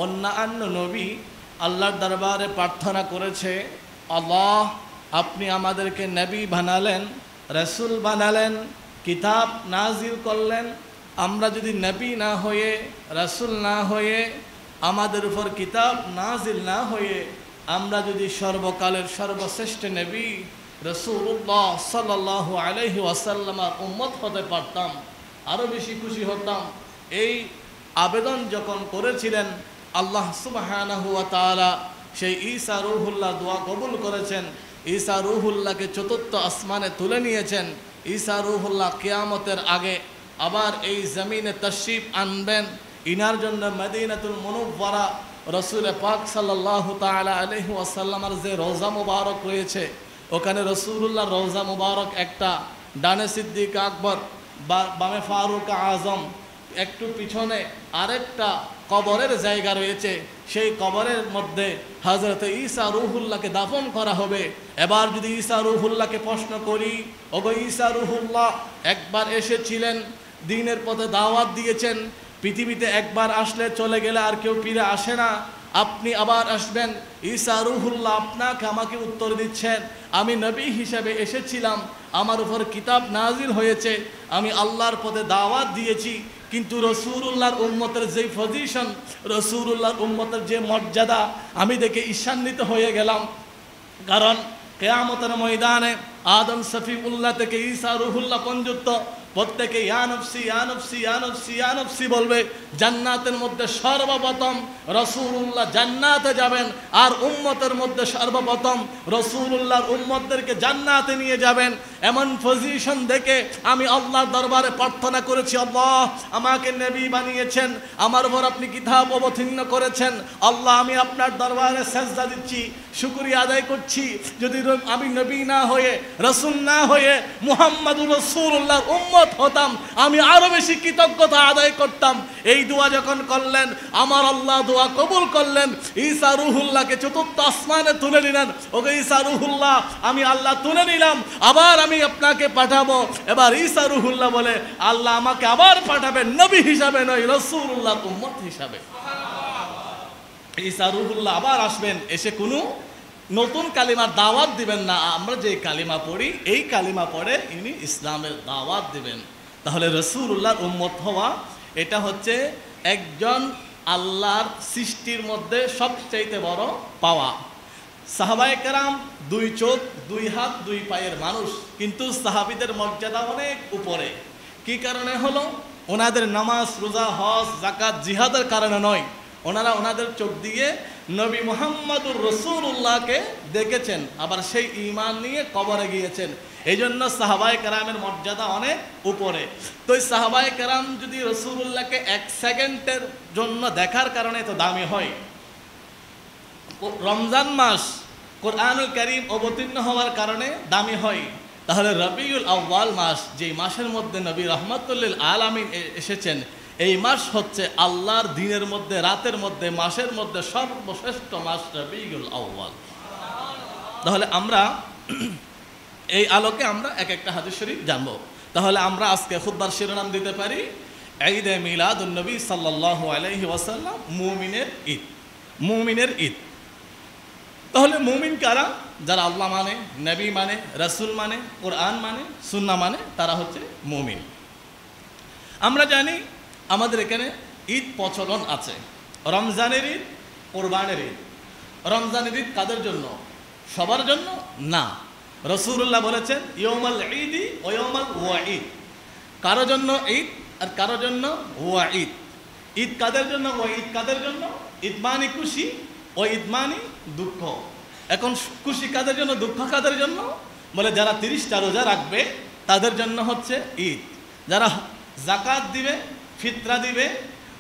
অন্যান্য নবী আল্লাহর দরবারে প্রার্থনা করেছে, আল্লাহ আপনি আমাদেরকে নবী বানালেন, রাসূল বানালেন, কিতাব নাজিল করলেন, আমরা যদি নবী না হয়ে, রাসূল না হয়ে, আমাদের উপর কিতাব নাজিল না হয়ে আমরা যদি সর্বকালের সর্বশ্রেষ্ঠ নবী রাসূলুল্লাহ সাল্লাল্লাহু আলাইহি ওয়াসাল্লামের উম্মত হতে পারতাম, আরও বেশি খুশি হতাম। এই আবেদন যখন করেছিলেন, আল্লাহ সুবহানাহু ওয়া তাআলা সেই ঈসা রূহুল্লাহ দোয়া কবুল করেছেন। ঈসা রূহুল্লাহকে চতুর্থ আসমানে তুলে নিয়েছেন। ঈসা রূহুল্লাহ কিয়ামতের আগে আবার এই জমিনে তশরিফ আনবেন। ইনার জন্য মদিনাতুল মুনাওয়ারা রসুল পাক সাল্লাল্লাহু তাআলা আলাইহি ওয়াসাল্লামের যে রওজা মুবারক রয়েছে, ওখানে রসুলুল্লাহর রওজা মুবারক একটা, ডানে সিদ্দিক আকবর, বামে ফারুক আজম, একটু পিছনে আরেকটা কবরের জায়গা রয়েছে। সেই কবরের মধ্যে হযরত ঈসা রূহুল্লাহকে দাফন করা হবে। এবার যদি ঈসা রূহুল্লাহকে প্রশ্ন করি, ওগো ঈসা রূহুল্লাহ একবার এসেছিলেন, দ্বীনের পথে দাওয়াত দিয়েছেন, পৃথিবীতে একবার আসলে চলে গেলে আর কেউ ফিরে আসে না, আপনি আবার আসবেন। ঈসা রূহুল্লাহ আপনাকে আমাকে উত্তর দিচ্ছেন, আমি নবী হিসেবে এসেছিলাম, আমার উপর কিতাব নাজিল হয়েছে, আমি আল্লাহর পথে দাওয়াত দিয়েছি, কিন্তু রসুলুল্লাহর উম্মতের যে পজিশন, রসুলুল্লাহর উম্মতের যে মর্যাদা আমি দেখে ঈর্ষান্বিত হয়ে গেলাম। কারণ কিয়ামতের ময়দানে আদম সফিউল্লাহ থেকে ঈসা রূহুল্লাহ পর্যন্ত প্রত্যেকে ইয়া নফসি ইয়া নফসি ইয়া নফসি ইয়া নফসি বলবে। জান্নাতের মধ্যে সর্বপ্রথম রসুলুল্লাহ জান্নাতে যাবেন, আর উম্মতের মধ্যে সর্বপ্রথম রসুলুল্লাহর উম্মতদেরকে জান্নাতে নিয়ে যাবেন। এমন পজিশন দেখে আমি আল্লাহর দরবারে প্রার্থনা করেছি, আল্লাহ আমাকে নবী বানিয়েছেন, আমার উপর আপনি কিতাব অবতীর্ণ করেছেন, আল্লাহ আমি আপনার দরবারে সেজদা দিচ্ছি, শুকরিয়া আদায় করছি। যদি আমি নবী না হয়ে, রাসূল না হয়ে মুহাম্মদুর রাসূলুল্লাহর উম্মত হতাম, আমি আরো বেশি কৃতজ্ঞতা আদায় করতাম। এই দোয়া যখন করলেন, আমার আল্লাহ দোয়া কবুল করলেন। ঈসা রূহুল্লাহকে চতুর্থ আসমানে তুলে নিলেন। ওগো ঈসা রূহুল্লাহ আমি আল্লাহ তুলে নিলাম, আবার আমি আপনাকে পাঠাবো। এবার ঈসা রূহুল্লাহ বলে, আল্লাহ আমাকে আবার পাঠাবেন নবী হিসাবে নয়, রাসূলুল্লাহর উম্মত হিসাবে। ঈসা রূহুল্লাহ আবার আসবেন, এসে কোনো নতুন কালিমার দাওয়াত দিবেন না। আমরা যে কালিমা পড়ি, এই কালিমা পড়ে ইনি ইসলামের দাওয়াত দিবেন। তাহলে রাসূলুল্লাহর উম্মত হওয়া এটা হচ্ছে একজন আল্লাহর সৃষ্টির মধ্যে সবচাইতে বড় পাওয়া। সাহাবায়ে কেরাম দুই চোখ, দুই হাত, দুই পায়ের মানুষ, কিন্তু সাহাবীদের মর্যাদা অনেক উপরে। কি কারণে হলো? ওনাদের নামাজ, রোজা, হজ, যাকাত, জিহাদের কারণে নয়। ওনারা ওনাদের চোখ দিয়ে নবী মুহাম্মদুর রাসূলুল্লাহকে দেখেছেন, আবার সেই ঈমান নিয়ে কবরে গিয়েছেন। এই জন্য সাহাবায়ে কেরামের মর্যাদা অনেক উপরে। তো এই সাহাবায়ে কেরাম যদি রাসূলুল্লাহকে এক সেকেন্ডের জন্য দেখার কারণে তো দামি হয়। রমজান মাস কোরআনুল কারীম অবতীর্ণ হওয়ার কারণে দামি হয়। তাহলে রবিউল আউয়াল মাস, যে মাসের মধ্যে নবী রাহমাতুল লিল আলামিন এসেছেন, এই মাস হচ্ছে আল্লাহর দিনের মধ্যে, রাতের মধ্যে, মাসের মধ্যে সর্বশ্রেষ্ঠ মাস রবিউল আউয়াল। তাহলে আমরা এই আলোকে আমরা এক একটা হাদিস শরীফ জানবো। তাহলে আমরা আজকে খুতবার শিরোনাম দিতে পারি, ঈদে মিলাদুন নবী সাল্লাল্লাহু আলাইহি ওয়াসাল্লাম, মুমিনের ঈদ। মুমিনের ঈদ। তাহলে মুমিন কারা? যারা আল্লাহ মানে, নবী মানে, রাসূল মানে, কোরআন মানে, সুন্নাহ মানে, তারা হচ্ছে মুমিন। আমরা জানি আমাদের এখানে ঈদ প্রচলন আছে, রমজানের ঈদ, কোরবানের ঈদ। রমজানের ঈদ কাদের জন্য? সবার জন্য না। রাসূলুল্লাহ বলেছেন ইয়াউমাল ঈদি ওয়া ইয়াউমাল ওয়াঈদ, কারো জন্য ঈদ আর কারো জন্য ওয়াঈদ। ঈদ কাদের জন্য, ওয়াঈদ কাদের জন্য? ঈদ মানে খুশি, ওয়াঈদ মানে দুঃখ। এখন খুশি কাদের জন্য, দুঃখ কাদের জন্য? বলে যারা 30টা রোজা রাখবে তাদের জন্য হচ্ছে ঈদ। যারা যাকাত দিবে, ফিতরা দিবে,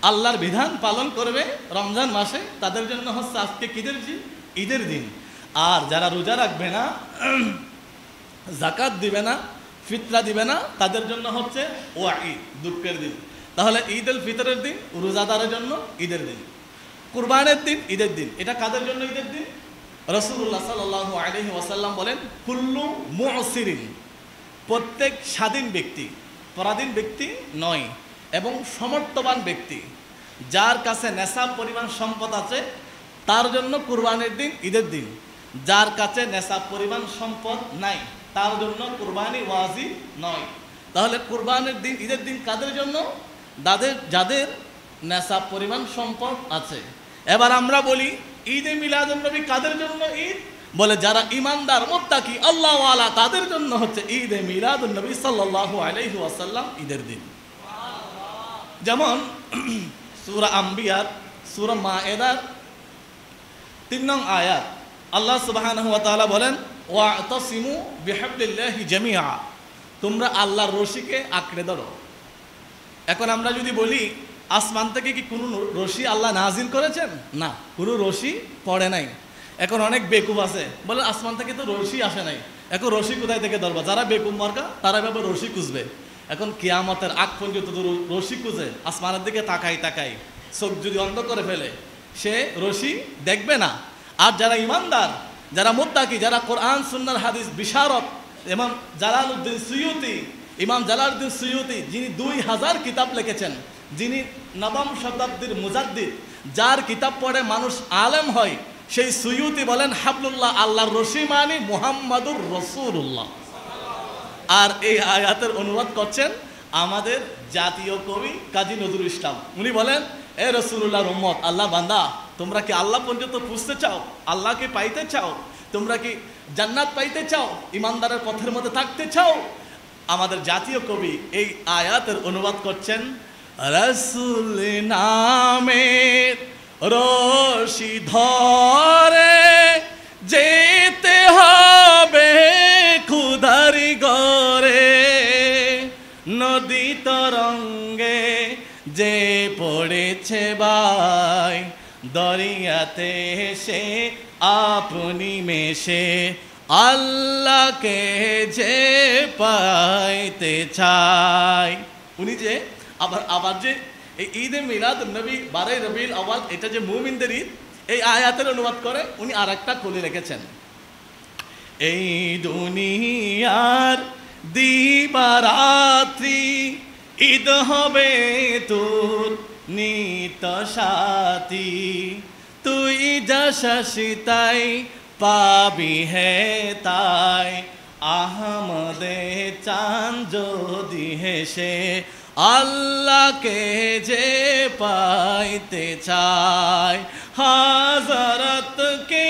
আল্লাহর বিধান পালন করবে রমজান মাসে, তাদের জন্য হচ্ছে আজকে কিদের দিন? ঈদের দিন। আর যারা রোজা রাখবে না, যাকাত দিবে না, ফিতরা দিবে না, তাদের জন্য হচ্ছে ওয়াঈদ, দুঃখের দিন। তাহলে ঈদ উল ফিতরের দিন রোজাদারের জন্য ঈদের দিন, কুরবানের দিন ঈদের দিন। এটা কাদের জন্য ঈদের দিন? রাসূলুল্লাহ সাল্লাল্লাহু আলাইহি ওয়াসাল্লাম বলেন, কুল্লু মুসিরিন, প্রত্যেক স্বাধীন ব্যক্তি, পরাধীন ব্যক্তি নয়, এবং সমর্থবান ব্যক্তি। যার কাছে নেশাব পরিমাণ সম্পদ আছে তার জন্য কুরবানির দিন ঈদের দিন, যার কাছে নেশাব পরিমাণ সম্পদ নাই তার জন্য কুরবানি ওয়াজিব নয়। তাহলে কুরবানির দিন ঈদের দিন কাদের জন্য? যাদের নেশাব পরিমাণ সম্পদ আছে। এবার আমরা বলি ঈদে মিলাদুন নবী কাদের জন্য ঈদ? বলে যারা ইমানদার মুত্তাকি আল্লাহওয়ালা তাদের জন্য হচ্ছে ঈদে মিলাদুন নবী সাল্লাল্লাহু আলাইহি ওয়াসাল্লাম ঈদের দিন। যেমন সূরা আম্বিয়ার সূরা মায়েদার 3 নং আয়াত আল্লাহ সুবহানাহু ওয়া তাআলা বলেন ওয়াতাসিমু বিহাবলিল্লাহি জামিআ, তোমরা আল্লাহর রশিকে আঁকড়ে ধরো। এখন আমরা যদি বলি আসমান থেকে কি কোনো রশি আল্লাহ নাজিল করেছেন? না, কোনো রশি পড়ে নাই। এখন অনেক বেকুব আছে বলে আসমান থেকে তো রশি আসে নাই, এখন রশি কোথায় থেকে ধরবা? যারা বেকুব মার্কা তারা এভাবে রশি খুঁজবে। এখন কিয়ামতের আগ পর্যন্ত রশি খুঁজে আসমানের দিকে তাকাই চোখ যদি অন্ধ করে ফেলে সে রশি দেখবে না। আর যারা ইমানদার, যারা মুত্তাকি, যারা কোরআন সুন্নাহর হাদিস বিশারদ, ইমাম জালালউদ্দিন সুয়ুতি যিনি 2000 কিতাব লিখেছেন, যিনি নবম শতাব্দীর মুজাদ্দিদ, যার কিতাব পড়ে মানুষ আলেম হয়, সেই সুয়ুতি বলেন হাবলুল্লাহ আল্লাহর রশি মানে মুহাম্মাদুর রাসূলুল্লাহ। আর এই আয়াতের অনুবাদ করছেন আমাদের জাতীয় কবি কাজী নজরুল ইসলাম। উনি বলেন এ রাসূলুল্লাহর উম্মত, আল্লাহ বান্দা, তোমরা কি আল্লাহ পর্যন্ত পুষতে চাও? আল্লাহকে পাইতে চাও? তোমরা কি জান্নাত পাইতে চাও? ইমানদারের পথের মধ্যে থাকতে চাও? আমাদের জাতীয় কবি এই আয়াতের অনুবাদ করছেন রাসূল নামের রশি ধরে যেতে হবে খুদার গরে, নদী তরঙ্গে যে পড়েছে ভাই, দরিয়াতে সে আপনি মেশে আল্লাহকে যে পাইতে চায়। উনি যে আবার যে এই ঈদে মিলাদুন নবী 12 রবিউল আউয়াল এটা যে মুমিনদের ঈদ, এই আয়াতের অনুবাদ করে উনি আর একটা কলি লিখেছেন এই দুনিয়ার দিবারাত্রি ঈদ হবে তোর নিত সাথী, তুই যা শাসিতাই পাবি হে তাই, আহমদে চান যদি হেসে আল্লাহকে যে পাইতে চায়, হাজারতকে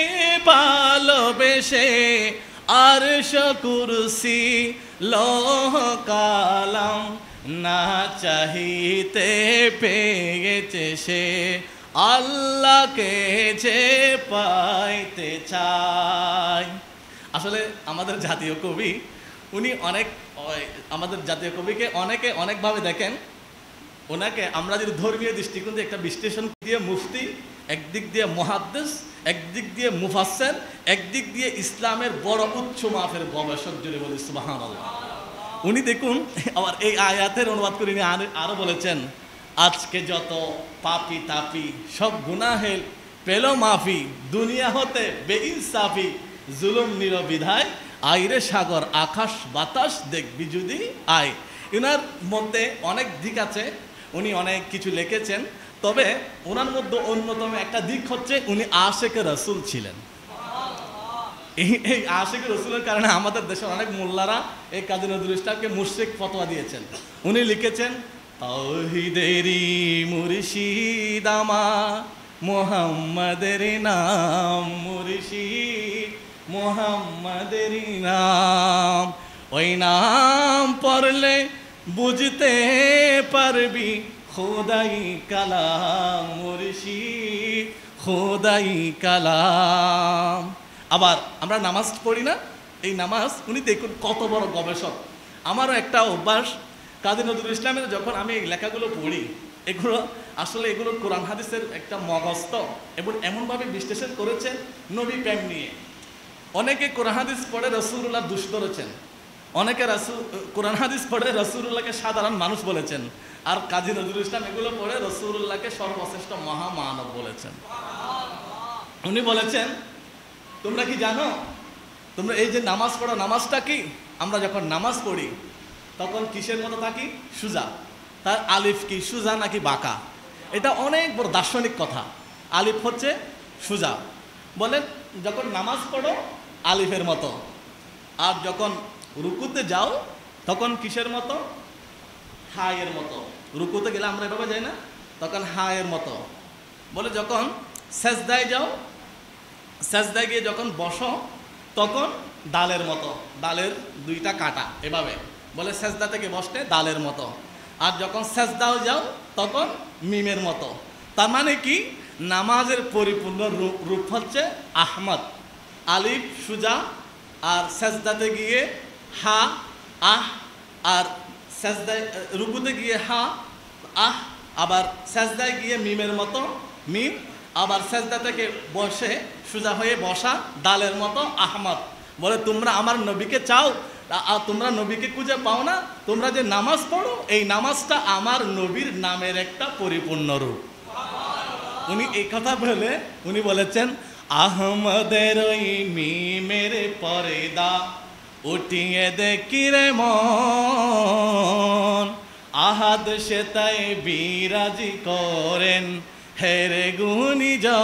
ভালোবেসে আরশ কুরসি লৌহ কালাম না চাহিতে পেয়েছে সে আল্লাহকে যে পাইতে চায়। আসলে আমাদের জাতীয় কবি উনি আমাদের জাতীয় কবিকে অনেকে অনেকভাবে দেখেন। ওনাকে আমরা যদি ধর্মীয় দৃষ্টিকোণ দিয়ে একটা বিশ্লেষণ দিয়ে মুফতি, একদিক দিয়ে মুহাদ্দিস, একদিক দিয়ে মুফাসসির, একদিক দিয়ে ইসলামের বড় উচ্চ মাপের গবেষক জুড়ে বলি সুবহানাল্লাহ। উনি দেখুন আবার এই আয়াতের অনুবাদ করে উনি আরো বলেছেন আজকে যত পাপি তাপি সব গুনাহের পেল মাফি, দুনিয়া হতে বেইনসাফি জুলুম নিরবিধায়, আইরে সাগর আকাশ বাতাস দেখবি যদি আয়। এনার মধ্যে অনেক দিক আছে, উনি অনেক কিছু লিখেছেন, তবে ওনার মধ্যে অন্যতম একটা দিক হচ্ছে উনি আশেকে রাসূল ছিলেন। এই আশেকে রাসূলের কারণে আমাদের দেশের অনেক মোল্লারা এই কাজী নজরুল ইসলামকে মুশরিক ফতোয়া দিয়েছেন। উনি লিখেছেন তাওহীদেরই মুর্শিদ আমার মুহাম্মাদের নাম, মুর্শিদ মুহাম্মাদের নাম, ওই নাম পড়লে বুঝতে পারবি খোদাই কালাম, মুর্শিদ খোদাই কালাম। আবার আমরা নামাজ পড়ি না, এই নামাজ উনি দেখুন কত বড় গবেষক। আমারও একটা অভ্যাস, কাজী নজরুল ইসলামের যখন আমি এই লেখাগুলো পড়ি, এগুলো আসলে এগুলো কোরআন হাদিসের একটা মগস্ত এবং এমনভাবে বিশ্লেষণ করেছেন নবী প্রেম নিয়ে। অনেকে কোরআন হাদিস পড়ে রাসূলুল্লাহ দুষ ধরেছেন, অনেকে কোরআন হাদিস পড়ে রাসূলুল্লাহকে সাধারণ মানুষ বলেছেন, আর কাজী নজরুল ইসলাম এগুলো পড়ে রাসূলুল্লাহকে সর্বশ্রেষ্ঠ মহামানব বলেছেন। উনি বলেছেন তোমরা কি জানো, তোমরা এই যে নামাজ পড়ো, নামাজটা কি? আমরা যখন নামাজ পড়ি তখন কিসের মতো থাকি? সুজা। তার আলিফ কি সুজা নাকি বাঁকা? এটা অনেক বড় দার্শনিক কথা। আলিফ হচ্ছে সোজা, বলেন যখন নামাজ পড়ো আলিফের মতো, আর যখন রুকুতে যাও তখন কিসের মতো? হায়ের মতো। রুকুতে গেলে আমরা এভাবে যাই না, তখন হায়ের মতো। বলে যখন সেজদায় যাও, সেজদায় গিয়ে যখন বসো তখন দালের মতো, দালের দুইটা কাটা এভাবে। বলে সেজদা থেকে বসতে দালের মতো। আর যখন সেজদাও যাও তখন মিমের মতো। তার মানে কি? নামাজের পরিপূর্ণ রূপ হচ্ছে আহমদ, আলিফ সুজা, আর সেজদাতে গিয়ে হা আহ, আর সেজদায় রুকুতে গিয়ে হা আহ, আবার সেজদায় গিয়ে মিমের মতো মিম, আবার সেজদা থেকে বসে সুজা হয়ে বসা দালের মতো আহমদ। বলে তোমরা আমার নবীকে চাও, তোমরা নবীকে খুঁজে পাও না, তোমরা যে নামাজ পড়ো এই নামাজটা আমার নবীর নামের একটা পরিপূর্ণ রূপ। উনি এই কথা বলে উনি বলেছেন আহমদের ওই মিমের পর্দা উঠিয়ে দেখি রে মন, আহাদ সে তাই বিরাজি করেন হেরে গুণীজন,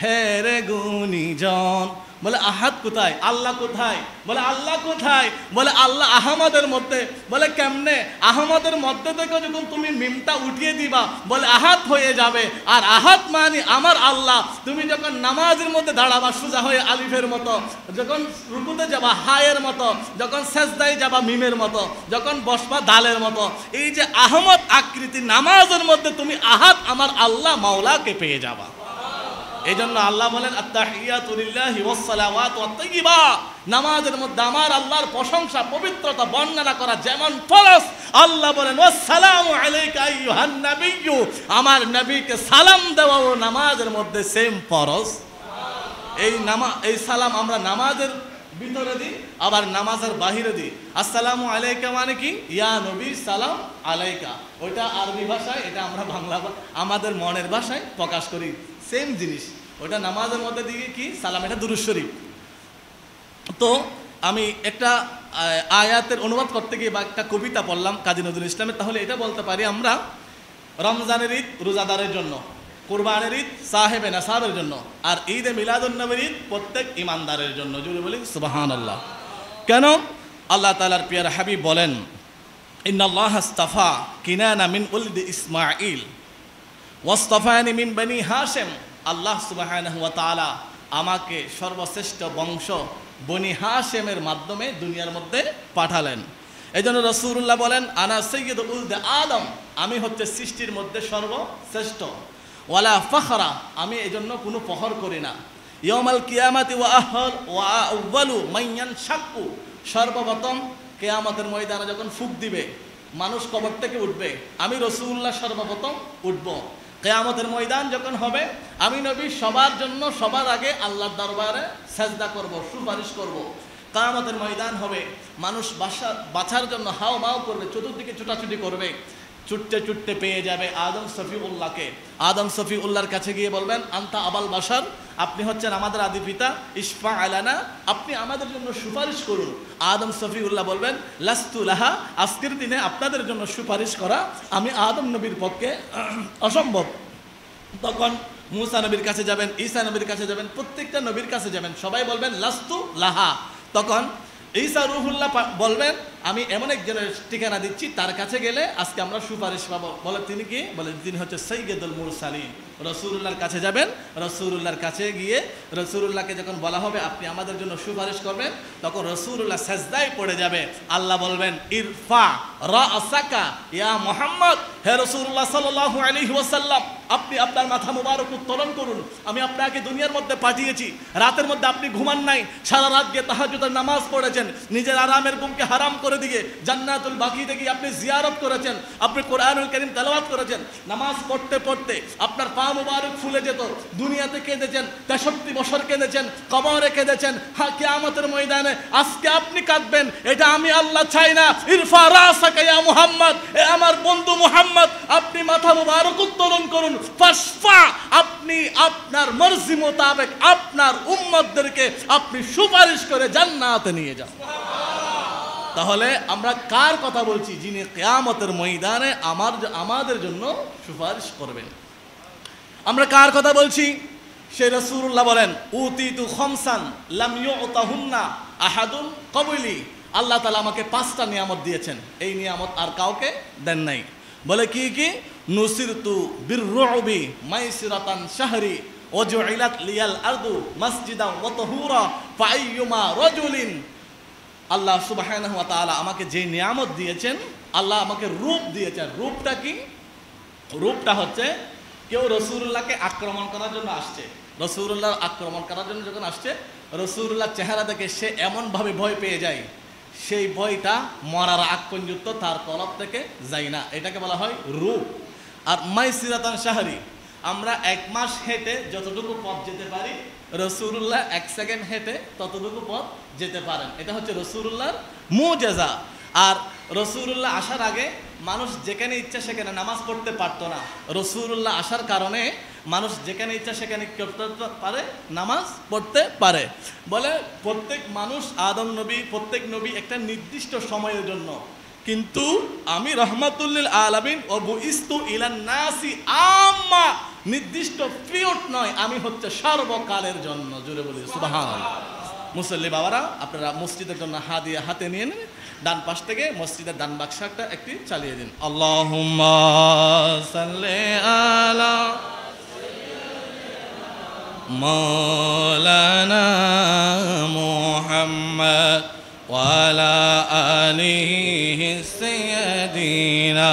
হেরে গুণীজন। বলে আহাদ কোথায়? আল্লাহ কোথায়? বলে আল্লাহ কোথায়? বলে আল্লাহ আহমদের মধ্যে। বলে কেমনে? আহমদের মধ্যে থেকে যখন তুমি মিমটা উঠিয়ে দিবা বলে আহাদ হয়ে যাবে। আর আহাদ মানে আমার আল্লাহ। তুমি যখন নামাজের মধ্যে দাঁড়াবা সোজা হয়ে আলিফের মতো, যখন রুকুতে যাবা হায়ের মতো, যখন সেজদায় যাবা মিমের মতো, যখন বসবা দালের মতো। এই যে আহমদ আকৃতি নামাজের মধ্যে তুমি আহাদ আমার আল্লাহ মাওলাকে পেয়ে যাবা। এই জন্য আল্লাহ বলেন আত্তাহিয়াতু লিল্লাহি ওয়াস সালাওয়াতু ওয়াত তাইয়্যিবা। নামাজের মধ্যে আমার আল্লাহর প্রশংসা পবিত্রতা বর্ণনা করা যেমন ফরজ, আল্লাহ বলেন ওয়াসসালামু আলাইকা আইয়ুহান নাবিয়্যু, আমার নবীকে সালাম দেওয়াও নামাজের মধ্যে সেম ফরজ। এই সালাম আমরা নামাজের ভিতরে দিই, আবার নামাজের বাহিরে দিই। আসসালামু আলাইকা মানে কি? ইয়া নবী সালাম আলাইকা। ওইটা আরবি ভাষায়, এটা আমরা বাংলা আমাদের মনের ভাষায় প্রকাশ করি, সেম জিনিস। ওইটা নামাজের মধ্যে দিকে কি সালাম, এটা দুরূদ শরীফ। তো আমি একটা আয়াতের অনুবাদ করতে গিয়ে বা একটা কবিতা পড়লাম কাজী নজরুল ইসলামের। তাহলে এটা বলতে পারি আমরা রমজানের ঈদ রোজাদারের জন্য, কুরবানের ঈদ সাহেবে নাসাবের জন্য, আর ঈদে মিলাদুন্নবীর ঈদ প্রত্যেক ইমানদারের জন্য। জুড়ে বলি সুবহানাল্লাহ। কেন? আল্লাহ তাআলার প্রিয় হাবিব বলেন ইন্নাল্লাহা আস্তাফা কিনানা মিন উলদি ইসমাঈল ওয়াস্তাফানি মিন বনি হাশিম। আল্লাহ সুবহানাহু ওয়া তাআলা আমাকে সর্বশ্রেষ্ঠ বংশ বনি হাশিমের মাধ্যমে দুনিয়ার মধ্যে পাঠালেন। এই জন্য রাসূলুল্লাহ বলেন আনা সাইয়্যিদু উলদি আদম, আমি হচ্ছে সৃষ্টির মধ্যে সর্বশ্রেষ্ঠ। ওয়ালা ফখরা, আমি এই জন্য কোনো ফখর করি না। ইয়াউমাল কিয়ামাতি ওয়া আউয়ালু মান ইয়ানশাক্কু, সর্বপ্রথম কিয়ামতের ময়দানে যখন ফুঁক দিবে মানুষ কবর থেকে উঠবে, আমি রাসূলুল্লাহ সর্বপ্রথম উঠব। কিয়ামতের ময়দান যখন হবে আমি নবী সবার জন্য সবার আগে আল্লাহর দরবারে সাজদা করব, সুপারিশ করব। কিয়ামতের ময়দান হবে, মানুষ বাঁচার জন্য হাও মাও করবে, চতুর্দিকে ছুটাছুটি করবে, ছুটতে ছুটতে পেয়ে যাবে আদম শফিউল্লাহকে। আদম শফিউল্লাহর কাছে গিয়ে বলবেন আনতা আবাল বাশার, আপনি হচ্ছেন আমাদের আদি পিতা, ইশফা আলানা, আপনি আমাদের জন্য সুপারিশ করুন। আদম শফিউল্লাহ বলবেন লাস্তু লাহা, আজকের দিনে আপনাদের জন্য সুপারিশ করা আমি আদম নবীর পক্ষে অসম্ভব। তখন মুসা নবীর কাছে যাবেন, ঈসা নবীর কাছে যাবেন, প্রত্যেকটা নবীর কাছে যাবেন, সবাই বলবেন লাস্তু লাহা। তখন ঈসা রুহুল্লাহ বলবেন আমি এমন একজনের ঠিকানা দিচ্ছি, তার কাছে গেলে আজকে আমরা সুপারিশ পাবো। বলে তিনি কি? বলে তিনি হচ্ছে সাইয়্যিদুল মুরসালিন। রাসূলুল্লাহর কাছে যাবেন, রাসূলুল্লাহর কাছে গিয়ে রাসূলুল্লাহকে যখন বলা হবে আপনি আমাদের জন্য সুপারিশ করবেন, তখন রাসূলুল্লাহ সাজদায় পড়ে যাবে। আল্লাহ বলবেন ইরফা রাসাকা ইয়া মুহাম্মদ, হে রাসূলুল্লাহ সাল্লাল্লাহু আলাইহি ওয়াসাল্লাম আপনি আপনার মাথা মুবারক উত্তোলন করুন। আমি আপনাকে দুনিয়ার মধ্যে পাঠিয়েছি, রাতের মধ্যে আপনি ঘুমান নাই, সারা রাত গিয়ে তাহাজ্জুদের নামাজ পড়েছেন, নিজের আরামের ঘুমকে হারাম করে দিয়ে জান্নাতুল বাকিতে গিয়ে আপনি জিয়ারত করেছেন, আপনি কোরআনুল কারীম তেলাওয়াত করেছেন। নামাজ পড়তে পড়তে আপনার পা মুবারক ফুলে যেত, দুনিয়াতে কেঁদেছেন, 63 বছর কেঁদেছেন, কবরে কেঁদেছেন, কিয়ামতের ময়দানে আজকে আপনি কাঁদবেন, এটা আমি আল্লাহ চাই না। ইরফা রাসাকা ইয়া মুহাম্মদ, এ আমার বন্ধু মুহাম্মদ আপনি মাথা মুবারক উত্তোলন করুন। ফাসফা, আপনি আপনার মর্জি মোতাবেক আপনার উম্মতদেরকে আপনি সুপারিশ করে জান্নাতে নিয়ে যান। তাহলে আমরা কার কথা বলছি, যিনি কিয়ামতের ময়দানে আমাদের জন্য সুপারিশ করবেন? আমরা কার কথা বলছি? সেই রাসূলুল্লাহ বলেন, উতিতু খামসান লাম ইউতাহুন্না আহাদুন ক্বাবলি। আল্লাহ তাআলা আমাকে 5টা নিয়ামত দিয়েছেন, এই নিয়ামত আর কাউকে দেন নাই। বলে কি কি? নুসিরতু বিররুবি মাইসিরাতান শাহরি ওয়াজুইলাত লিয়াল আরদু মাসজিদান ওয়া তাহুরা ফাআইয়ুমা রাজুলিন। আল্লাহ সুবহানাহু ওয়া তাআলা আমাকে যে নিয়ামত দিয়েছেন, আল্লাহ আমাকে রূপ দিয়েছেন। রূপটা কি? রূপটা হচ্ছে কেউ রাসূলুল্লাহকে আক্রমণ করার জন্য আসছে, রাসূলুল্লাহ আক্রমণ করার জন্য যখন আসছে, রাসূলুল্লাহ চেহারা দেখে সে এমনভাবে ভয় পেয়ে যায়, সেই ভয়টা মরার আগ পর্যন্ত তার কলব থেকে যায় না, এটাকে বলা হয় রূপ। আর মাইসিরাতান শাহরি, আমরা 1 মাস হেঁটে যতটুকু পথ যেতে পারি, রাসূলুল্লাহ 1 সেকেন্ড হেঁটে ততটুকু পথ যেতে পারেন। এটা হচ্ছে রাসূলুল্লাহর মুজিজা। আর রাসূলুল্লাহ আসার আগে মানুষ যেখানে ইচ্ছা সেখানে নামাজ পড়তে পারতো না। রাসূলুল্লাহ আসার কারণে মানুষ যেখানে ইচ্ছা সেখানে করতে পারে, নামাজ পড়তে পারে। বলে প্রত্যেক মানুষ, আদম নবী, প্রত্যেক নবী একটা নির্দিষ্ট সময়ের জন্য, কিন্তু আমি রাহমাতুল আলামিন ও বুইস্তু ইলান নাসি আম্মা, নির্দিষ্ট পিরিয়ড নয়, আমি হচ্ছে সর্বকালের জন্য। জোরে বলি সুবহানাল্লাহ। মুসল্লি বাবারা, আপনারা মসজিদের জন্য হাদিয়া হাতে নিয়ে নেন, ডান পাশ থেকে মসজিদের ডান বাক্সটা একটি চালিয়ে দিন। আল্লাহুম্মা সাল্লি আলা মাওলানা মুহাম্মদ ওয়া আলা আলিহি সাইয়্যিদিনা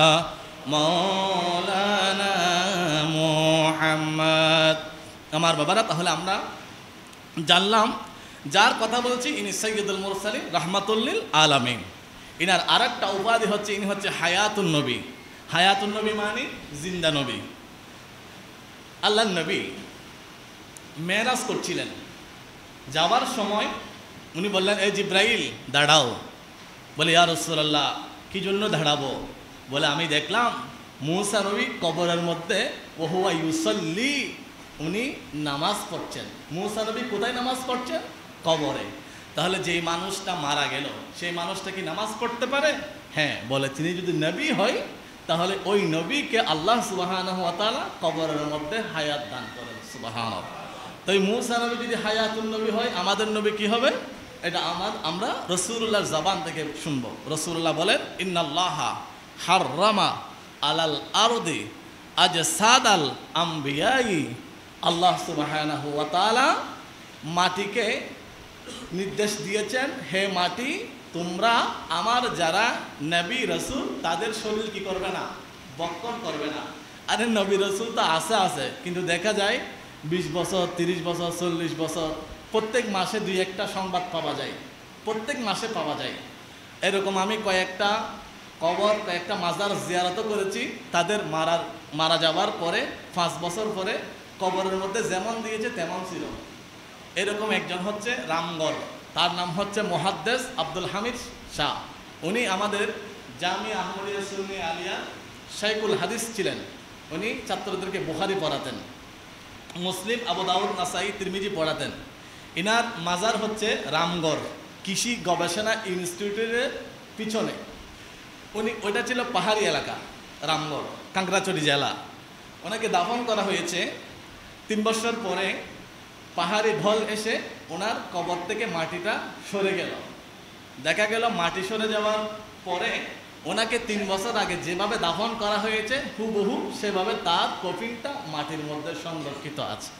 মাওলানা মুহাম্মদ। আমার বাবারা, তাহলে আমরা জানলাম যার কথা বলছি ইনি সাইয়্যিদুল মুরসালিন রাহমাতুল লিল আলামিন। ইনার আরেকটা উপাধি হচ্ছে, ইনি হচ্ছে হায়াতুন নবী। হায়াতুন নবী মানে জিন্দা নবী। আল্লাহর নবী মেরাজ করছিলেন, যাওয়ার সময় উনি বললেন, এই জিব্রাইল দাঁড়াও। বলে, ইয়া রাসূলুল্লাহ, কি জন্য দাঁড়াবো? বলে, আমি দেখলাম মূসা নবী কবরের মধ্যে ওহুয়া ইউসাল্লি, উনি নামাজ পড়ছেন। মূসা নবী কোথায় নামাজ পড়ছেন? কবরে। তাহলে যেই মানুষটা মারা গেল, সেই মানুষটা কি নামাজ পড়তে পারে? হ্যাঁ। বলে, তিনি যদি নবী হয় তাহলে ওই নবীকে আল্লাহ সুবহানাহু ওয়া তাআলা কবরের মধ্যে হায়াত দান করেন। সুবহানাল্লাহ। তো এই মূসা নবী যদি হায়াতুন নবী হয়, আমাদের নবী কি হবে? এটা আমরা রাসূলুল্লাহর জবান থেকে শুনবো। রাসূলুল্লাহ বলেন, ইন্নাল্লাহা হাররামা আলাল আরদি আজসাদাল আমবিয়াই। আল্লাহ সুবহানাহু ওয়া তাআলা মাটিকে নির্দেশ দিয়েছেন, হে মাটি, তোমরা আমার যারা নবী রাসূল তাদের শরীর কি করবে না? বক্ষণ করবে না। আরে নবী রাসূল তো আছে, কিন্তু দেখা যায় 20 বছর, 30 বছর, 40 বছর, প্রত্যেক মাসে 2-1টা সংবাদ পাওয়া যায়, প্রত্যেক মাসে পাওয়া যায়। এরকম আমি কয়েকটা কবর, কয়েকটা মাজার জিয়ারত করেছি। তাদের মারা যাওয়ার পরে 5 বছর পরে কবরের মধ্যে যেমন দিয়েছে তেমন ছিল। এরকম একজন হচ্ছে রামগড়, তার নাম হচ্ছে মুহাদ্দিস আব্দুল হামিদ শাহ। উনি আমাদের জামিয়া আহমদিয়া সুন্নি আলিয়া শাইখুল হাদিস ছিলেন। উনি ছাত্রদেরকে বুখারী পড়াতেন, মুসলিম, আবু দাউদ, নাসাই, তিরমিজি পড়াতেন। ইনার মাজার হচ্ছে রামগড় কৃষি গবেষণা ইনস্টিটিউটের পিছনে। ওইটা ছিল পাহাড়ি এলাকা, রামগড়, কাংড়াচড়ি জেলা। ওনাকে দাফন করা হয়েছে। 3 বছর পরে পাহাড়ি ঢল এসে ওনার কবর থেকে মাটিটা সরে গেল। দেখা গেল মাটি সরে যাওয়ার পরে ওনাকে 3 বছর আগে যেভাবে দাফন করা হয়েছে হুবহু সেভাবে তার কফিনটা মাটির মধ্যে সংরক্ষিত আছে।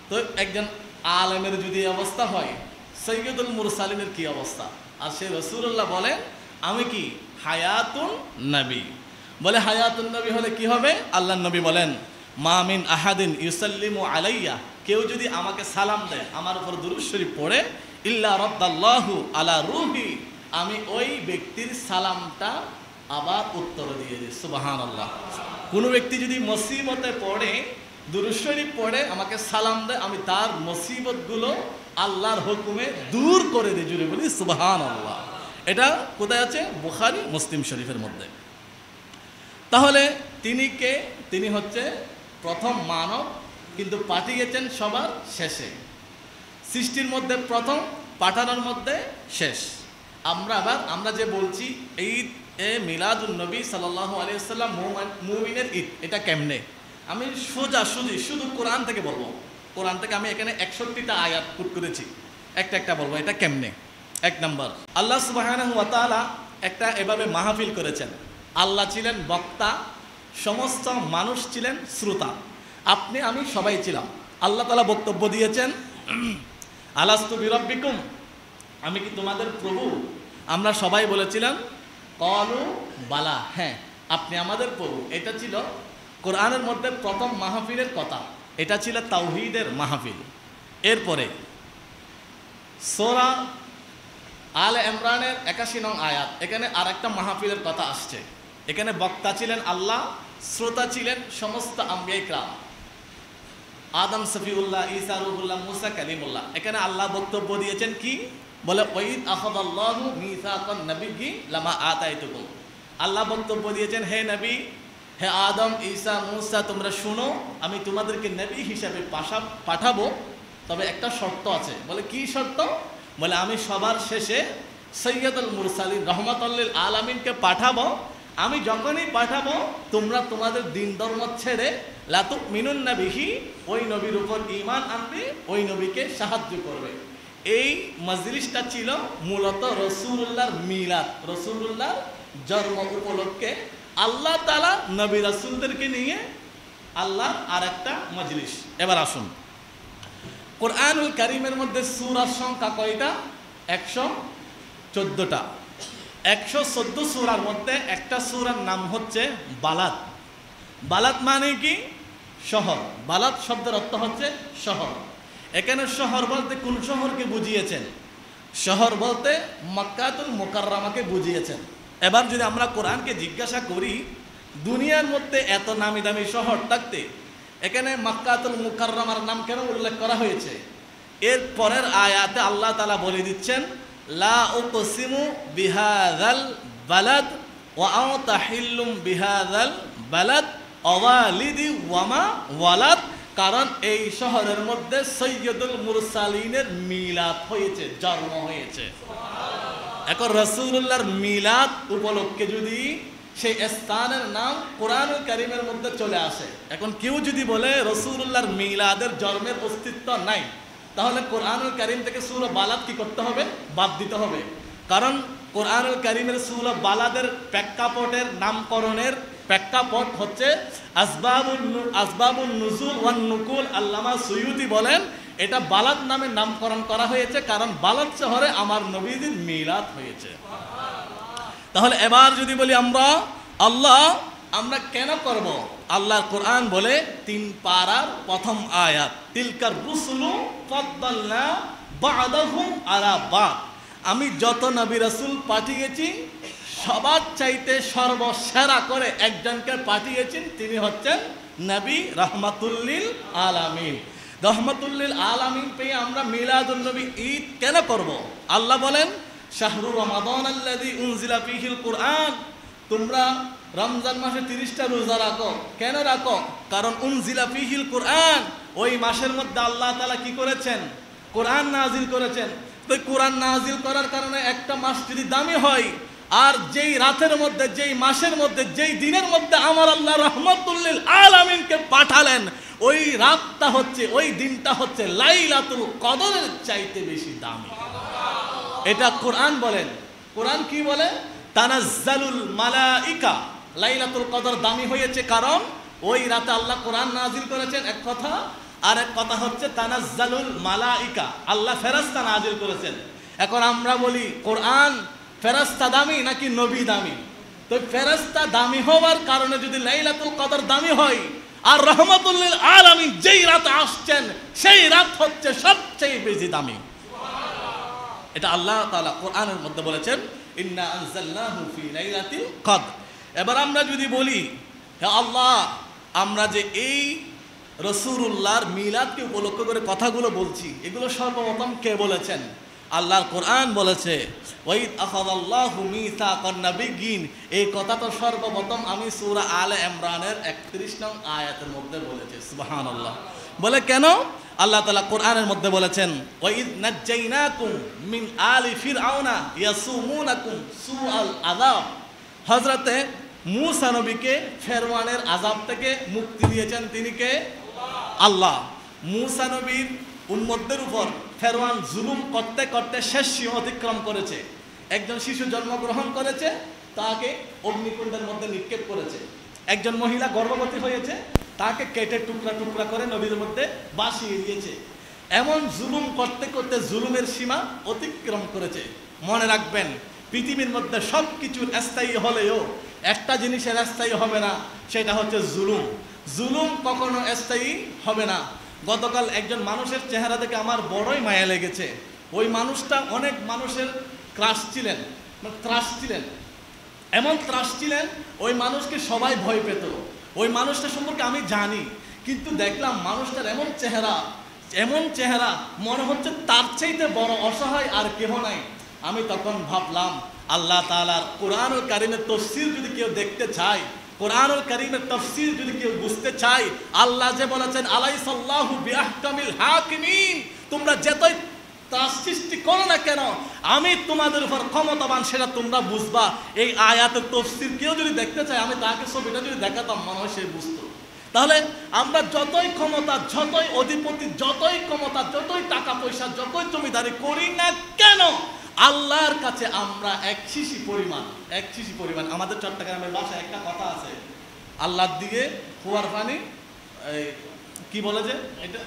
তো একজন আলেমের যদি অবস্থা হয়, সাইয়্যিদুল মুরসালিনের কি অবস্থা? আর সে রাসূলুল্লাহ বলেন, আমি কি হায়াতুন নবী। বলে, হায়াতুন নবী হলে কি হবে? আল্লাহর নবী বলেন, মা মিন আহাদিন ইউসাল্লিমু আলাইয়া, কেউ যদি আমাকে সালাম দেয়, আমার উপর দুরূদ শরীফ পড়ে, ইল্লা রাদ্দাল্লাহু আলা রূহি, আমি ওই ব্যক্তির সালামটা আবার উত্তর দিয়ে দিই। সুবহানাল্লাহ। কোনো ব্যক্তি যদি মুসিবতে পড়ে, দুরূদ শরীফ পড়ে, আমাকে সালাম দেয়, আমি তার মুসিবতগুলো আল্লাহর হুকুমে দূর করে দিই। জুড়ে বলি সুবহানাল্লাহ। এটা কোথায় আছে? বুখারী, মুসলিম শরীফের মধ্যে। তাহলে তিনি কে? তিনি হচ্ছে প্রথম মানব, কিন্তু পাঠিয়েছেন সবার শেষে। সৃষ্টির মধ্যে প্রথম, পাঠানোর মধ্যে শেষ। আমরা যে বলছি ঈদ এ মিলাদুন নবী সাল্লাল্লাহু আলাইহি ওয়াসাল্লাম মুমিনের ঈদ, এটা কেমনে? আমি সোজাসুজি শুধু কোরআন থেকে বলবো। কোরআন থেকে আমি এখানে 61টা আয়াত কোট করেছি, একটা বলবো এটা কেমনে। এক নম্বর, আল্লাহ সুবহানাহু ওয়া তাআলা একটা এভাবে মাহফিল করেছেন। আল্লাহ ছিলেন বক্তা, সমস্ত মানুষ ছিলেন শ্রোতা, আপনি আমি সবাই ছিলাম। আল্লাহ তাআলা বক্তব্য দিয়েছেন, আলাস্তু বিরাব্বিকুম, আমি কি তোমাদের প্রভু? আমরা সবাই বলেছিলাম ক্বালু বালা, হ্যাঁ আপনি আমাদের প্রভু। এটা ছিল কোরআনের মধ্যে প্রথম মাহফিলের কথা, এটা ছিল তাওহীদের মাহফিল। এরপরে সূরা আলে ইমরানের 81 নং আয়াত, এখানে আরেকটা মাহফিলের কথা আসছে। এখানে বক্তা ছিলেন আল্লাহ, শ্রোতা ছিলেন সমস্ত আম্বিয়া ইকরাম, আদম সফিউল্লাহ, ঈসা রূহুল্লাহ, মুসা কালিমুল্লাহ। এখানে আল্লাহ বক্তব্য দিয়েছেন কি বলে, ওয়াইদ আখাযাল্লাহু মিসাকান নাবিয়্যি লামা আতাইতুকুম। আল্লাহ বক্তব্য দিয়েছেন, হে নবী, হে আদম, ঈসা, মুসা, তোমরা শুনো, আমি তোমাদেরকে নবী হিসাবে পাঠাবো, তবে একটা শর্ত আছে। বলে কি শর্ত? বলে আমি সবার শেষে সৈয়দুল মুরসালিন রহমাতুল লিল আলামিনকে পাঠাবো। আমি যখনই পাঠাবো তোমরা তোমাদের দিন ধর্ম ছেড়ে লা তুমিনুন্না বিহি, ওই নবীর উপর ঈমান আনবে, ওই নবীকে সাহায্য করবে। এই মজলিসটা ছিল মূলত রাসূলুল্লাহর মিলাদ, রাসূলুল্লাহর জন্ম উপলক্ষে আল্লাহ তাআলা নবী রাসূলদেরকে নিয়ে আল্লাহর আরেকটা মজলিস। এবার আসুন, কোরআনুল কারীমের মধ্যে সূরার সংখ্যা কয়টা? 114টা। 114 সূরার মধ্যে একটা সূরার নাম হচ্ছে বালাদ। বালাদ মানে কি? শহর। বালাদ শব্দের অর্থ হচ্ছে শহর। এখানে শহর বলতে কোন শহরকে বুঝিয়েছেন? শহর বলতে মক্কাতুল মুকাররমাকে বুঝিয়েছেন। এবার যদি আমরা কোরআনকে জিজ্ঞাসা করি, দুনিয়ার মধ্যে এত নামি দামি শহর থাকতে এখানে মক্কাতুল মুকাররমার নাম কেন উল্লেখ করা হয়েছে? এর পরের আয়াতে আল্লাহ তাআলা বলে দিচ্ছেন, লা উকসিমু বিহাযাল বালাদ ওয়া আনতা হিল্লুম বিহাযাল বালাদ ওয়ালিদি ওয়ামা ওয়ালাদ। কারণ এই শহরের মধ্যে সৈয়দুল মুরসালিনের মিলাদ হয়েছে, জন্ম হয়েছে। এখন রাসূলুল্লাহর মিলাদ উপলক্ষে যদি সেই স্থানের নাম কোরআনুল কারীমের মধ্যে চলে আসে, এখন কেউ যদি বলে রাসূলুল্লাহর মিলাদের জন্মের অস্তিত্ব নাই, তাহলে কোরআনুল কারীম থেকে সূরা বালাদ কি করতে হবে? বাদ দিতে হবে। কারণ কোরআনুল কারীমের সূরা বালাদের প্রেক্ষাপটের নামকরণের প্রেক্ষাপট হচ্ছে আসবাবুন নুজুল ওয়ান নুকুল। আল্লামা সুয়ুতি বলেন এটা বালাদ নামে নামকরণ করা হয়েছে কারণ বালাদ শহরে আমার নবীজির মিলাদ হয়েছে। তাহলে এবার যদি বলি আমরা কেন করব? আল্লাহর কোরআন বলে 3 পারার প্রথম আয়াত, তিলকার রুসুলু ফাদ্দালনা বা'দাহুম আলা বা'দ। আমি যত নবী রাসূল পাঠিয়েছি সবার চাইতে সর্বসেরা করে একজনকে পাঠিয়েছেন, তিনি হচ্ছেন নবী রাহমাতুল লিল আলামিন। রাহমাতুল লিল আলামিন পেয়ে আমরা মিলাদুন নবী ঈদ কেন করব? আল্লাহ বলেন, শাহরু রমাদানাল্লাযী উনজিলা ফীহিল কুরআন, তোমরা রমজান মাসে 30টা রোজা রাখো। কেন রাখো? কারণ উনজিলা ফীহিল কুরআন, ওই মাসের মধ্যে আল্লাহ তাআলা কি করেছেন? কোরআন নাজিল করেছেন। তো কোরআন নাজিল করার কারণে একটা মাস যদি দামি হয়, আর যেই রাতের মধ্যে, যেই মাসের মধ্যে, যেই দিনের মধ্যে আমার আল্লাহ রাহমাতুল লিল আলামিনকে পাঠালেন, ওই রাতটা হচ্ছে, ওই দিনটা হচ্ছে লাইলাতুল কদরের চাইতে বেশি দামি। এটা কোরআন বলেন। কোরআন কি বলে? তানাজ্জালুল মালাইকা। লাইলাতুল কদর দামি হয়েছে কারণ ওই রাতে আল্লাহ কোরআন নাজিল করেছেন, এক কথা। আর এক কথা হচ্ছে তানাজ্জালুল মালাইকা, আল্লাহ ফেরেশতা নাজিল করেছেন। এখন আমরা বলি কোরআন ফেরেশতা দামি নাকি নবী দামি? তো ফেরেশতা দামি হওয়ার কারণে যদি লাইলাতুল কদর দামি হয়, আর রাহমাতুল লিল আলামিন যেই রাতে আসছেন সেই রাত হচ্ছে সবচেয়ে বেশি দামি। এটা আল্লাহ তাআলা কোরআনের মধ্যে বলেছেন, ইন্না আনজালনাহু ফি লাইলাতিল কদর। এবার আমরা যদি বলি, হে আল্লাহ, আমরা যে এই রাসূলুল্লাহর মিলাদকে উপলক্ষ করে কথাগুলো বলছি, এগুলো সর্বপ্রথম কে বলেছেন? আল্লাহর কোরআন বলেছে, ওয়াইদ আখাযাল্লাহু মিসাকান নাবিয়্যিন। এই কথা তো সর্বপ্রথম আমি সূরা আলে ইমরানের 31 নং আয়াতের মধ্যে বলেছি। সুবহানাল্লাহ। বলে কেন? আল্লাহ তাআলা কোরআনের মধ্যে বলেছেন, ওয়াইদ নাজ্জাইনাকুম মিন আলি ফিরআউনা ইয়াসুমুনাকুম সুআল আযাব। হযরতে মূসা নবীকে ফেরআউনের আযাব থেকে মুক্তি দিয়েছেন তিনি কে? আল্লাহ। মূসা নবীর উম্মতদের উপর ফেরআউন জুলুম করতে করতে শেষ সীমা অতিক্রম করেছে। একজন শিশু জন্মগ্রহণ করেছে, তাকে অগ্নিকুণ্ডের মধ্যে নিক্ষেপ করেছে। একজন মহিলা গর্ভবতী হয়েছে, তাকে কেটে টুকরা টুকরা করে নদীর মধ্যে ভাসিয়ে দিয়েছে। এমন জুলুম করতে করতে জুলুমের সীমা অতিক্রম করেছে। মনে রাখবেন, পৃথিবীর মধ্যে সব কিছুর স্থায়ী হলেও একটা জিনিসের স্থায়ী হবে না, সেটা হচ্ছে জুলুম। জুলুম কখনো স্থায়ী হবে না। গতকাল একজন মানুষের চেহারা দেখে আমার বড়ই মায়া লেগেছে। ওই মানুষটা অনেক মানুষের ত্রাস ছিলেন, এমন ত্রাস ছিলেন, ওই মানুষকে সবাই ভয় পেত। ওই মানুষটা সম্পর্কে আমি জানি, কিন্তু দেখলাম মানুষটার এমন চেহারা মনে হচ্ছে তার চাইতে বড় অসহায় আর কেহ নাই। আমি তখন ভাবলাম, আল্লাহ তাআলার কোরআনুল কারীমের তাফসীর যদি কেউ দেখতে চায়, কোরআনুল কারীমের তাফসীর যদি কেউ বুঝতে চায়, আল্লাহ যে বলেছেন আলাইসাল্লাহু বিআহকামিল হাকিমিন, তোমরা যতই ত্রাস সৃষ্টি করো না কেন, আমি তোমাদের উপর ক্ষমতাবান, সেটা তোমরা বুঝবা। এই আয়াতের তাফসীর কেউ যদি দেখতে চায়, আমি তাকে ছবিটা যদি দেখাতাম, মনে হয় সে বুঝতো। তাহলে আমরা যতই ক্ষমতা, যতই অধিপতি, যতই ক্ষমতা, যতই টাকা পয়সা, যতই জমিদারি করি না কেন, আল্লাহর কাছে আমরা এক শিশি পরিমাণ। আমাদের চট্টগ্রামের ভাষায় একটা কথা আছে, আল্লাহর দিকে কুয়ার পানি, কি বলে যে এটা,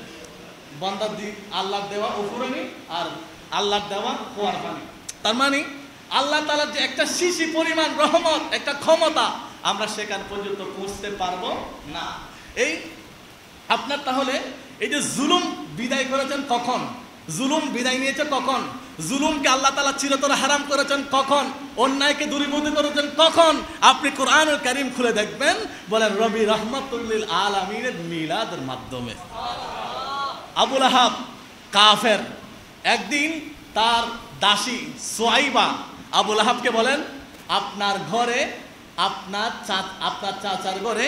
বান্দার দিক আল্লাহর দেওয়া উফুরানি আর আল্লাহর দেওয়া কুয়ার পানি। তার মানে আল্লাহ তাআলার যে একটা শিশি পরিমাণ রহমত, একটা ক্ষমতা, আমরা সেখান পর্যন্ত পৌঁছতে পারবো না। এই আপনার তাহলে এই যে জুলুম বিদায় করেছেন কখন, জুলুম বিদায় নিয়েছে কখন, জুলুমকে আল্লাহ তাআলা চিরতরে হারাম করেছেন কখন, অন্যায়কে দূরীভূত করেছেন কখন, আপনি কোরআনুল কারীম খুলে দেখবেন, বলেন রবি রাহমাতুল লিল আলামিনের মিলাদের মাধ্যমে। আবু লাহাব কাফের, একদিন তার দাসী সুয়াইবা আবু লাহাবকে বলেন, আপনার ঘরে, আপনার চাচার ঘরে,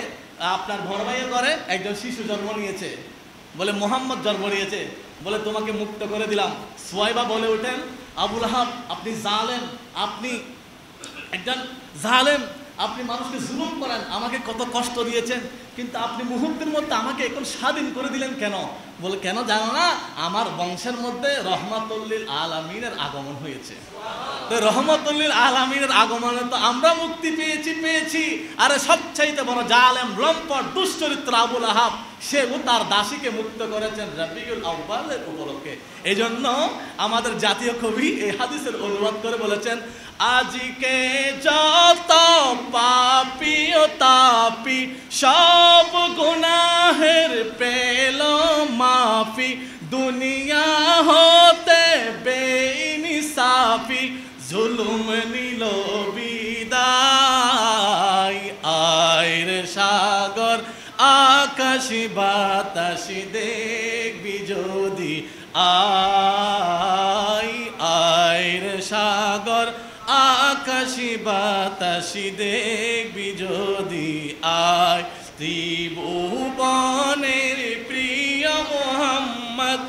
আপনার বড় ভাইয়ের ঘরে একজন শিশু জন্ম নিয়েছে, বলে মুহাম্মদ জন্ম নিয়েছে, বলে তোমাকে মুক্ত করে দিলাম। সুয়াইবা বলে ওঠেন, আবু লাহাব আপনি জালেম, আপনি একজন জালেম, আপনি মানুষকে জুলুম করেন, আমাকে কত কষ্ট দিয়েছেন, কিন্তু আপনি মুহূর্তের মধ্যে আমাকে এখন স্বাধীন করে দিলেন কেন? বলে কেন জানো না, আমার বংশের মধ্যে রহমাতুল লিল আলামিনের আগমন হয়েছে। তো রহমাতুল লিল আলামিনের আগমনে তো আমরা মুক্তি পেয়েছি। আরে সবচাইতে বড় জালেম, লম্পট, দুশ্চরিত্র আবু লাহাব, সেও তার দাসীকে মুক্ত করেছেন রবিউল আউয়ালের উপলক্ষে। এই জন্য আমাদের জাতীয় কবি এই হাদিসের অনুবাদ করে বলেছেন, আজকে যত পাপী ও তাপী সব গুনাহের পেল মাফি, দুনিয়া হতে বেইনসাফি জুলুম নিল বিদায়। আয় রে সাগর আকাশ বাতাস দেখবি যদি, আয় রে সাগর আকাশ বাতাস দেখবি যদি, আয় ত্রিভুবনের প্রিয় মুহাম্মদ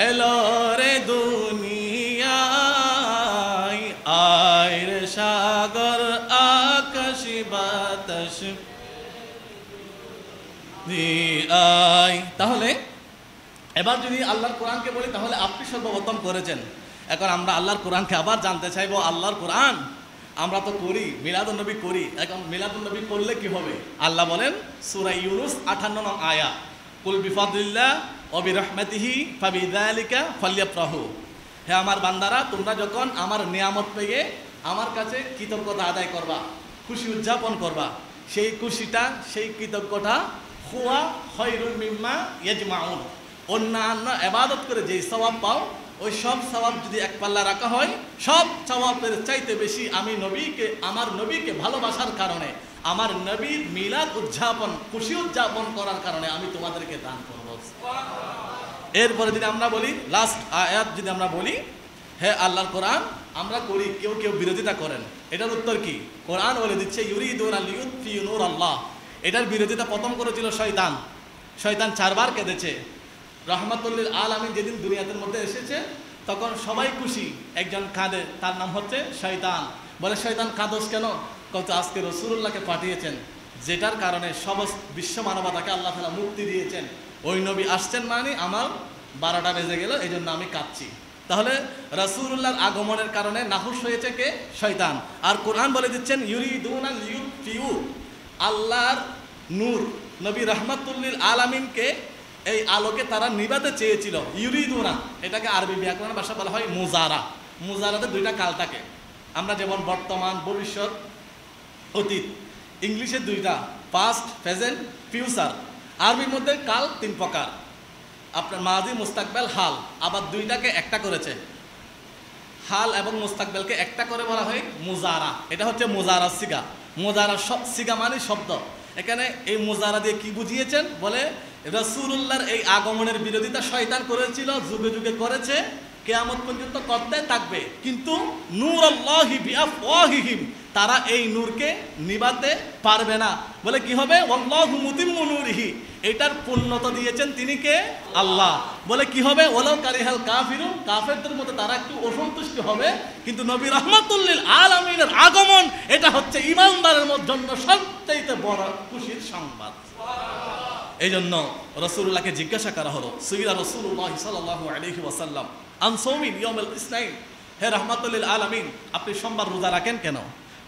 এলো রে দুনিয়ায়। আয় রে সাগর আকাশ বাতাস আয়। তাহলে এবার যদি আল্লাহর কোরআনকে বলি, তাহলে আপনি সর্বপ্রথম করেছেন। এখন আমরা আল্লাহর কোরআনকে আবার জানতে চাইবো। আল্লাহর কোরআন আমরা তো করি, মিলাদুন নবী করি, এখন মিলাদুন নবী করলে কি হবে? আল্লাহ বলেন সূরা ইউনূস 58 নং আয়াত, কুল বিফাদলিল্লাহ ওয়া বিরহমাতিহি ফাবিযালিকা ফালইফরাহু। হে আমার বান্দারা, তোমরা যখন আমার নিয়ামত পেয়ে আমার কাছে কৃতজ্ঞতা আদায় করবা, খুশি উদযাপন করবা, সেই খুশিটা, সেই কৃতজ্ঞতা হুয়া খায়রুম মিম্মা ইয়াজমাউন, অন্যান্য ইবাদত করে যেই সওয়াব পাও, ওই সব সওয়াব যদি এক পাল্লা রাখা হয়, সব সওয়াবের চাইতে বেশি আমি নবীকে, আমার নবীকে ভালোবাসার কারণে, আমার নবীর মিলাদ উদযাপন, খুশি উদযাপন করার কারণে আমি তোমাদেরকে দান করব। এরপরে যদি আমরা বলি, লাস্ট আয়াত যদি আমরা বলি, হে আল্লাহর কোরআন আমরা করি, কেউ কেউ বিরোধিতা করেন, এটার উত্তর কি? কোরআন বলে দিচ্ছে ইউরিদুনা লিইউতফিউ নূরাল্লাহ। এটার বিরোধিতা প্রথম করেছিল শয়তান। শয়তান 4 বার কেঁদেছে, রহমাতুল্লিল আলামিন যেদিন দুনিয়াদের মধ্যে এসেছে তখন সবাই খুশি, একজন কাঁদে, তার নাম হচ্ছে শয়তান। বলে শয়তান কাঁদোস কেন? কত আজকে রাসূলুল্লাহকে পাঠিয়েছেন, যেটার কারণে সমস্ত বিশ্ব মানবতাকে আল্লাহ তাআলা মুক্তি দিয়েছেন। ওই নবী আসছেন মানে আমার 12টা বেজে গেল, এই জন্য আমি কাঁদছি। তাহলে রাসূলুল্লাহর আগমনের কারণে নাখুশ হয়েছে কে? শয়তান। আর কোরআন বলে দিচ্ছেন ইউরিদুনা লিউতফিউ, আল্লাহর নূর নবী রাহমাতুল্লিল আলামিনকে এই আলোকে তারা নিভাতে চেয়েছিল। ইউরিদুনা, এটাকে আরবি ব্যাকরণ ভাষা বলা হয় মুজারা। মুজারাতে দুইটা কাল থাকে, আমরা যেমন বর্তমান, ভবিষ্যৎ, অতীত। ইংলিশে দুইটা, পাস্ট, প্রেজেন্ট, ফিউচার। আরবির মধ্যে কাল 3 প্রকার, আপনার মাজি, মুস্তাকবেল, হাল। আবার দুইটাকে একটা করেছে, হাল এবং মুস্তাকবেলকে একটা করে বলা হয় মুজারা। এটা হচ্ছে মুজারা সিগা। মুজারা সিগা মানে শব্দ। এখানে এই মুজারা দিয়ে কি বুঝিয়েছেন? বলে রাসূলুল্লাহর এই আগমনের বিরোধিতা শয়তান করেছিল, যুগে যুগে করেছে, কিয়ামত পর্যন্ত করতে থাকবে। কিন্তু নূরুল্লাহি বিআফওয়াহিহিম, তারা এই নূরকে নিভাতে পারবে না। বলে কি হবে? ওয়াল্লাহু মুতিম্মু নূরিহি, এটার পূর্ণতা দিয়েছেন তিনি কে? আল্লাহ। বলে কি হবে? ওয়ালাউ কারিহাল কাফিরুন, কাফেরদের মধ্যে তারা একটু অসন্তুষ্ট হবে, কিন্তু নবী রাহমাতুল্লিল আলামিনের আগমন এটা হচ্ছে ঈমানদারের জন্য সবচেয়ে বড় খুশির সংবাদ। এই জন্য রাসূলুল্লাহকে জিজ্ঞাসা করা হলো, সুইলা রাসূলুল্লাহ সাল্লাল্লাহু আলাইহি ওয়াসাল্লাম আন সাওমি ইয়াউমুল ইসনাইন, হে রাহমাতুল্লিল আলামিন আপনি সোমবার রোজা রাখেন কেন?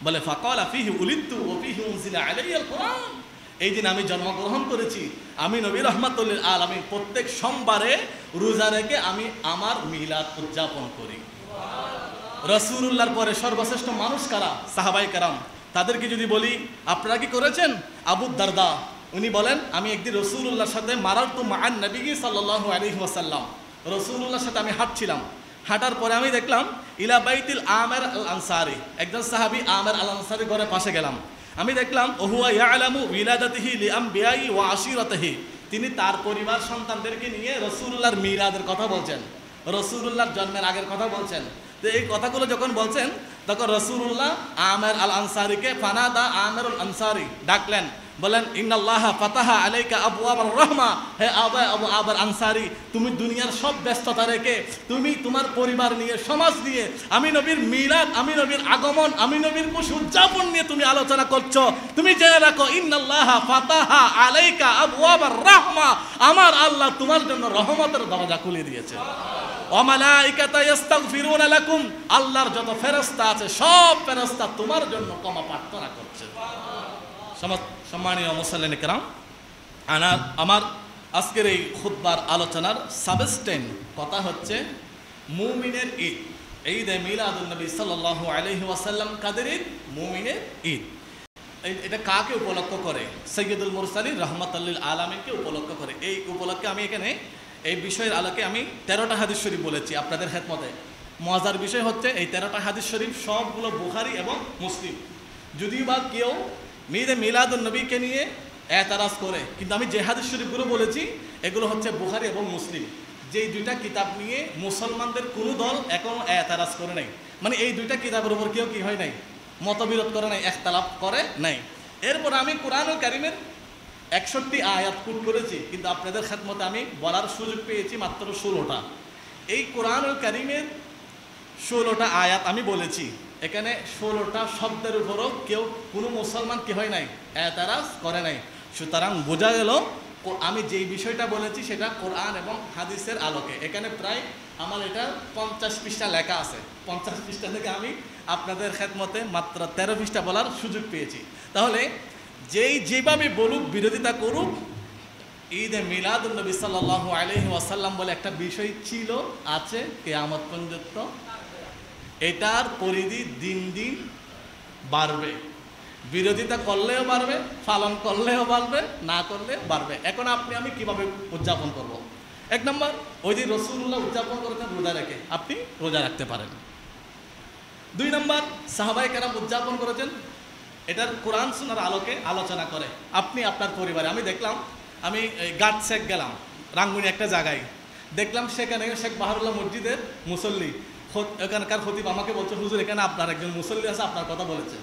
বলে ফাকালা ফিহি উলিদতু ওয়া ফিহি উনজিলা আলাইয়াল কুরআন, এই দিন আমি জন্মগ্রহণ করেছি, আমি নবী রাহমাতুল্লিল আলামিন প্রত্যেক সোমবারে রোজা রেখে আমি আমার মিলাদ উদযাপন করি। রাসূলুল্লাহর পরে সর্বশ্রেষ্ঠ মানুষ কারা? সাহাবায়ে কেরাম। তাদেরকে যদি বলি আপনারা কি করেছেন? আবু দারদা উনি বলেন আমি একদিন রাসূলুল্লাহর সাথে মারারতু মাআন নবী সাল্লাল্লাহু আলাইহি ওয়াসাল্লাম, রাসূলুল্লাহর সাথে আমি হাঁটছিলাম, হাঁটার পরে আমি দেখলাম ইলা বাইতিল আমের আল আনসারি, একজন সাহাবী আমের আল আনসারি ঘরের পাশে গেলাম, আমি দেখলাম ওহুয়া ইয়ালামু উইলাদাতিহি লিআমবিয়াই ওয়া আশিরাতিহি, তিনি তার পরিবার সন্তানদেরকে নিয়ে রাসূলুল্লাহর মিলাদের কথা বলছেন, রাসূলুল্লাহর জন্মের আগের কথা বলছেন। তো এই কথাগুলো যখন বলছেন তখন রাসূলুল্লাহ আমের আল আনসারিকে ফানাদা আমেরুল আনসারি ডাকলেন, বলেন ইন্নাল্লাহা ফাতাহা আলাইকা আবওয়াবার রাহমা, হে আবু আবার আনসারি তুমি দুনিয়ার সব ব্যস্ততা রেখে তুমি তোমার পরিবার নিয়ে, সমাজ নিয়ে, আমি নবীর মিলাদ, আমি নবীর আগমন, আমি নবীর খুশি উদযাপন নিয়ে তুমি আলোচনা করছো, তুমি জেনে রাখো ইন্নাল্লাহা ফাতাহা আলাইকা আবওয়াবার রাহমা, আমার আল্লাহ তোমার জন্য রহমতের দরজা খুলে দিয়েছে। ওয়া মালাইকাতা ইস্তাগফিরুনা লাকুম, আল্লাহর যত ফেরেশতা আছে সব ফেরেশতা তোমার জন্য ক্ষমা প্রার্থনা করছে। সম্মানীয় মুসল্লিন কিরাম, আমার আজকের এই খুতবার আলোচনার সাবস্টেন কথা হচ্ছে মুমিনের ঈদ, ঈদে মিলাদুন নবী সাল্লাল্লাহু আলাইহি ওয়াসাল্লাম। কাদের ঈদ? মুমিনের ঈদ। এটা কাকে উপলক্ষ করে? সৈয়দুল মুরসালিন রাহমাতুল্লিল আলামিনকে উপলক্ষ করে। এই উপলক্ষে আমি এখানে এই বিষয়ের আলোকে আমি 13টা হাদিস শরীফ বলেছি আপনাদের খেদমতে। মজার বিষয় হচ্ছে এই 13টা হাদিস শরীফ সবগুলো বুখারী এবং মুসলিম। যদিও বা কেউ ঈদে মিলাদুন নবীকে নিয়ে এতরাজ করে, কিন্তু আমি যে হাদিস শরীফগুলো বলেছি এগুলো হচ্ছে বুখারী এবং মুসলিম। যেই দুইটা কিতাব নিয়ে মুসলমানদের কোনো দল এখনো এতরাজ করে নাই, মানে এই দুইটা কিতাবের উপর কেউ কি হয় নাই, মতবিরোধ করে নাই, ইখতিলাফ করে নাই। এরপর আমি কোরআনুল কারীমের 61 আয়াত কোট করেছি, কিন্তু আপনাদের খেদমতে আমি বলার সুযোগ পেয়েছি মাত্র 16টা। এই কোরআনুল কারীমের 16টা আয়াত আমি বলেছি, এখানে 16টা শব্দের উপরও কেউ কোনো মুসলমান কি হয় নাই, এতরাজ করে নাই। সুতরাং বোঝা গেল আমি যেই বিষয়টা বলেছি সেটা কোরআন এবং হাদিসের আলোকে। এখানে প্রায় আমার এটা 50 পৃষ্ঠা লেখা আছে, 50 পৃষ্ঠা থেকে আমি আপনাদের খেদমতে মাত্র 13 পৃষ্ঠা বলার সুযোগ পেয়েছি। তাহলে যেভাবে বলুক, বিরোধিতা করুক, ঈদে মিলাদুন নবী সাল্লাল্লাহু আলাইহি ওয়াসাল্লাম বলে একটা বিষয় ছিল, আছে, কিয়ামত পর্যন্ত এটার পরিধি দিন দিন বাড়বে। বিরোধিতা করলেও বাড়বে, পালন করলেও বাড়বে, না করলেও বাড়বে। এখন আপনি আমি কিভাবে উদযাপন করব? 1 নম্বর, ওই যে রাসূলুল্লাহ উদযাপন করেছেন রোজা রেখে, আপনি রোজা রাখতে পারেন। 2 নম্বর, সাহাবায়ে কেরাম উদযাপন করেছেন, এটার কোরআন সুন্নাহর আলোকে আলোচনা করে আপনি আপনার পরিবারে। আমি দেখলাম, আমি গাট শেখ গেলাম রাঙ্গুনি একটা জায়গায়, দেখলাম সেখানে শেখ বাহারুল্লাহ মসজিদের মুসল্লি, এখানকার খতিব আমাকে বলছে হুজুর এখানে আপনার একজন মুসল্লি আছে, আপনার কথা বলেছে।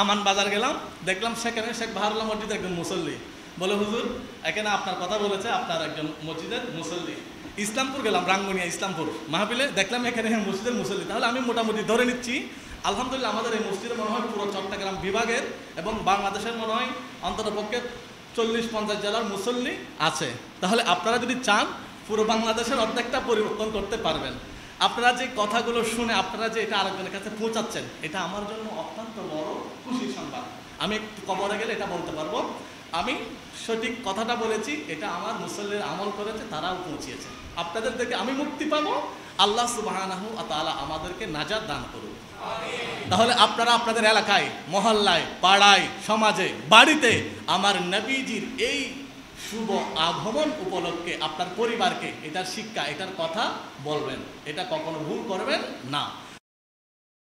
আমান বাজার গেলাম, দেখলাম সেখানে শেখ বাহারুল্লাহ মসজিদের একজন মুসল্লি, বলে হুজুর এখানে আপনার কথা বলেছে আপনার একজন মসজিদের মুসল্লি। ইসলামপুর গেলাম, রাঙ্গুনিয়া ইসলামপুর মাহফিলে দেখলাম এখানে মসজিদের মুসল্লি। তাহলে আমি মোটামুটি ধরে নিচ্ছি আলহামদুলিল্লাহ আমাদের এই মসজিদে মনে হয় পুরো চট্টগ্রাম বিভাগের এবং বাংলাদেশের মনে হয় অন্ততপক্ষে 40-50 জেলার মুসল্লি আছে। তাহলে আপনারা যদি চান পুরো বাংলাদেশের অর্ধেকটা পরিবর্তন করতে পারবেন। আপনারা যে কথাগুলো শুনে আপনারা যে এটা আরেকজনের কাছে পৌঁছাচ্ছেন, এটা আমার জন্য অত্যন্ত বড় খুশির সংবাদ। আমি একটু কবরে গেলে এটা বলতে পারবো আমি সঠিক কথাটা বলেছি, এটা আমার মুসল্লির আমল করেছে, তারাও পৌঁছিয়েছে। আপনাদের থেকে আমি মুক্তি পাবো, আল্লাহ সুবহানাহু ওয়া তাআলা আমাদেরকে নাজাত দান করুন। তাহলে আপনারা আপনাদের এলাকায়, মহল্লায়, পাড়ায়, সমাজে, বাড়িতে আমার নবীজির এই শুভ আগমন উপলক্ষে আপনার পরিবারকে এটার শিক্ষা, এটার কথা বলবেন। এটা কখনো ভুল করবেন না।